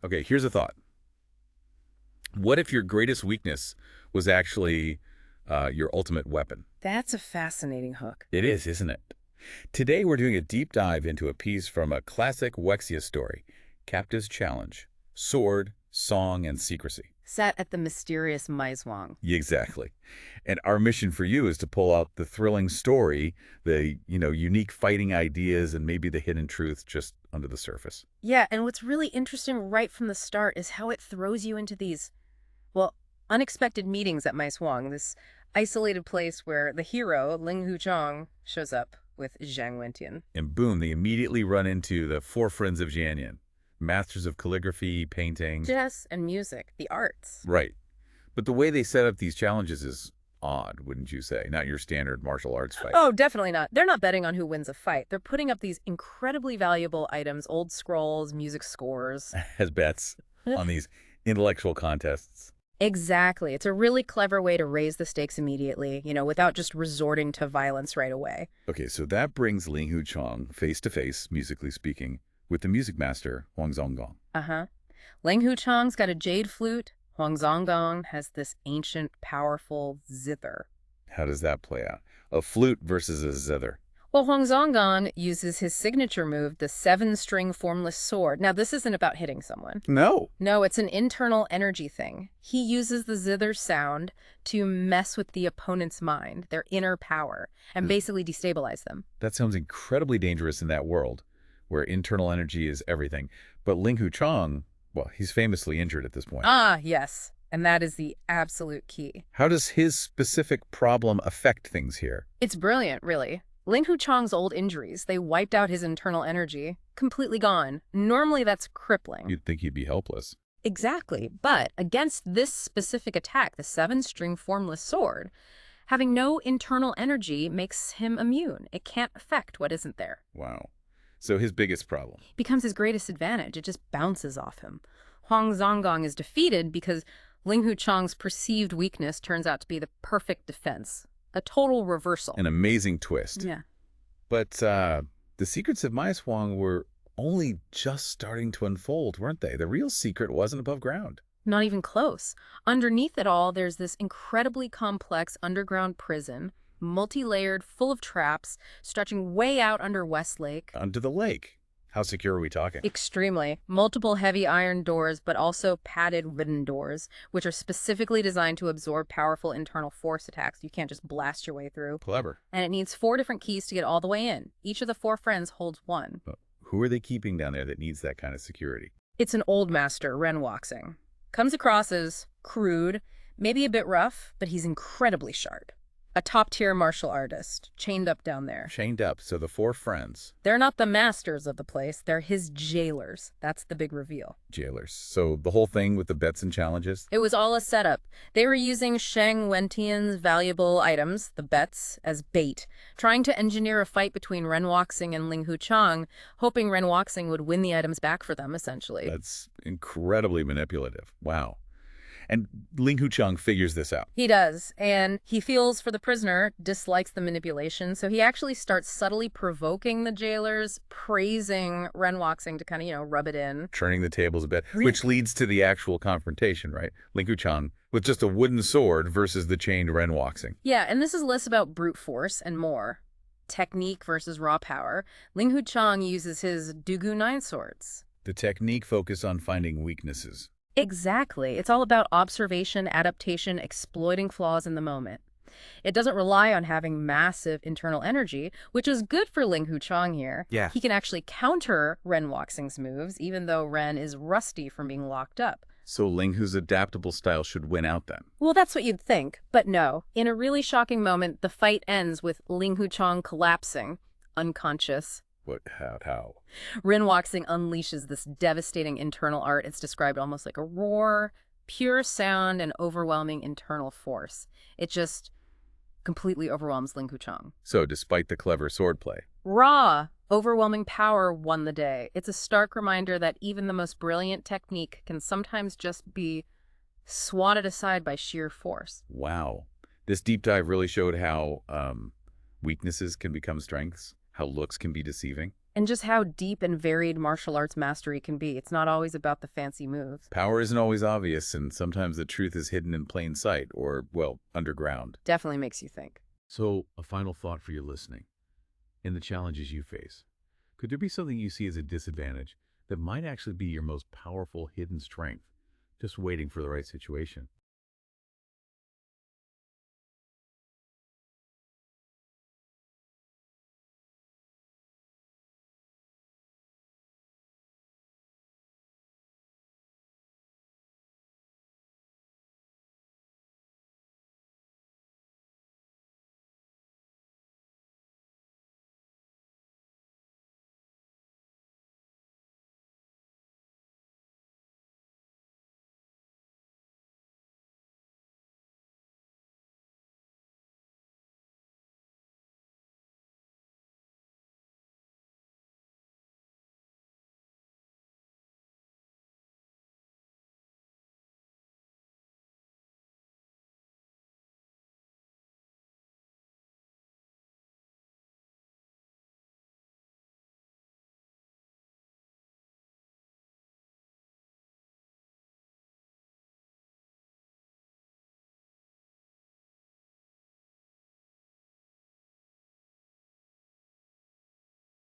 Okay, here's a thought. What if your greatest weakness was actually your ultimate weapon? That's a fascinating hook. It is, isn't it? Today, we're doing a deep dive into a piece from a classic Wexia story, Captive's Challenge, Sword, Song, and Secrecy. Set at the mysterious Maizhuang. Exactly. And our mission for you is to pull out the thrilling story, the, unique fighting ideas, and maybe the hidden truth just under the surface. Yeah, and what's really interesting right from the start is how it throws you into these, well, unexpected meetings at Maizhuang, this isolated place where the hero, Ling Huchong, shows up with Zhang Wentian. And boom, they immediately run into the four friends of Jianyan, masters of calligraphy, painting. Chess and music, the arts. Right. But the way they set up these challenges is odd, wouldn't you say? Not your standard martial arts fight. Oh, definitely not. They're not betting on who wins a fight. They're putting up these incredibly valuable items, old scrolls, music scores. As bets on these intellectual contests. Exactly. It's a really clever way to raise the stakes immediately, without just resorting to violence right away. Okay, so that brings Ling Hu Chong face to face, musically speaking, with the music master, Huang Zonggong. Uh-huh. Ling Huchong's got a jade flute. Huang Zonggong has this ancient, powerful zither. How does that play out? A flute versus a zither. Well, Huang Zonggong uses his signature move, the seven-string formless sword. Now, this isn't about hitting someone. No. No, it's an internal energy thing. He uses the zither sound to mess with the opponent's mind, their inner power, and basically destabilize them. That sounds incredibly dangerous in that world, where internal energy is everything. But Ling Hu Chong, well, he's famously injured at this point. Ah, yes. And that is the absolute key. How does his specific problem affect things here? It's brilliant, really. Ling Huchong's old injuries, they wiped out his internal energy. Completely gone. Normally that's crippling. You'd think he'd be helpless. Exactly. But against this specific attack, the seven-string formless sword, having no internal energy makes him immune. It can't affect what isn't there. Wow. So his biggest problem. Becomes his greatest advantage. It just bounces off him. Huang Zonggong is defeated because Ling Huchong's perceived weakness turns out to be the perfect defense. A total reversal. An amazing twist. Yeah. But the secrets of Maishuang were only just starting to unfold, weren't they? The real secret wasn't above ground. Not even close. Underneath it all, there's this incredibly complex underground prison, multi-layered, full of traps, stretching way out under Westlake. Under the lake. How secure are we talking? Extremely. Multiple heavy iron doors, but also padded wooden doors, which are specifically designed to absorb powerful internal force attacks. You can't just blast your way through. Clever. And it needs 4 different keys to get all the way in. Each of the 4 friends holds one. But who are they keeping down there that needs that kind of security? It's an old master, Ren Waxing. Comes across as crude, maybe a bit rough, but he's incredibly sharp. A top-tier martial artist, chained up down there. Chained up, so the 4 friends. They're not the masters of the place, they're his jailers. That's the big reveal. Jailers. So the whole thing with the bets and challenges? It was all a setup. They were using Shang Wentian's valuable items, the bets, as bait, trying to engineer a fight between Ren Waxing and Ling Huchong, hoping Ren Waxing would win the items back for them, essentially. That's incredibly manipulative. Wow. And Ling Huchong figures this out. He does, and he feels for the prisoner, dislikes the manipulation, so he actually starts subtly provoking the jailers, praising Ren Waxing to kind of, rub it in. Turning the tables a bit, which leads to the actual confrontation, right? Ling Huchong with just a wooden sword versus the chained Ren Waxing. Yeah, and this is less about brute force and more technique versus raw power. Ling Huchong uses his Dugu 9 swords. The technique focused on finding weaknesses. Exactly. It's all about observation, adaptation, exploiting flaws in the moment. It doesn't rely on having massive internal energy, which is good for Ling Huchong here. Yeah. He can actually counter Ren Waxing's moves, even though Ren is rusty from being locked up. So Ling Hu's adaptable style should win out then. Well, that's what you'd think, but no. In a really shocking moment, the fight ends with Ling Huchong collapsing, unconscious. What? How? Ren Waxing unleashes this devastating internal art. It's described almost like a roar, pure sound, and overwhelming internal force. It just completely overwhelms Ling Huchong. So despite the clever swordplay. Raw, overwhelming power won the day. It's a stark reminder that even the most brilliant technique can sometimes just be swatted aside by sheer force. Wow. This deep dive really showed how weaknesses can become strengths, how looks can be deceiving. And just how deep and varied martial arts mastery can be. It's not always about the fancy moves. Power isn't always obvious, and sometimes the truth is hidden in plain sight or, well, underground. Definitely makes you think. So, a final thought for your listening. In the challenges you face, could there be something you see as a disadvantage that might actually be your most powerful hidden strength, just waiting for the right situation?